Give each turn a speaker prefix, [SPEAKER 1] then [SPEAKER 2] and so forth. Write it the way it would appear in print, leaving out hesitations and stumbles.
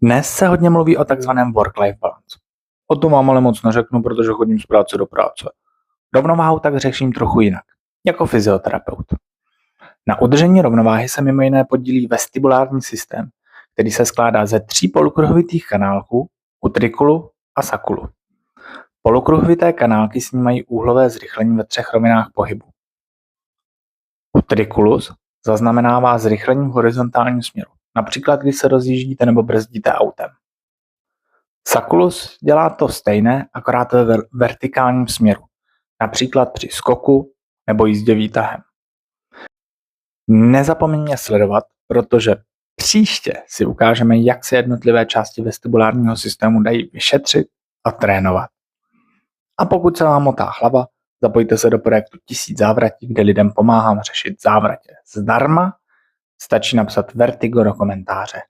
[SPEAKER 1] Dnes se hodně mluví o takzvaném work-life balance. O tom vám ale moc neřeknu, protože chodím z práce do práce. Rovnováhu tak řeším trochu jinak, jako fyzioterapeut. Na udržení rovnováhy se mimo jiné podílí vestibulární systém, který se skládá ze 3 polokruhovitých kanálků, utrikulu a sakulu. Polokruhovité kanálky snímají úhlové zrychlení ve 3 rovinách pohybu. Utrikulus zaznamenává zrychlení v horizontálním směru, například když se rozjíždíte nebo brzdíte autem. Sakulus dělá to stejné, akorát ve vertikálním směru, například při skoku nebo jízdě výtahem. Nezapomeň mě sledovat, protože příště si ukážeme, jak se jednotlivé části vestibulárního systému dají vyšetřit a trénovat. A pokud se vám motá hlava, zapojte se do projektu 1000 závratí, kde lidem pomáhám řešit závratě zdarma. Stačí napsat Vertigo do komentáře.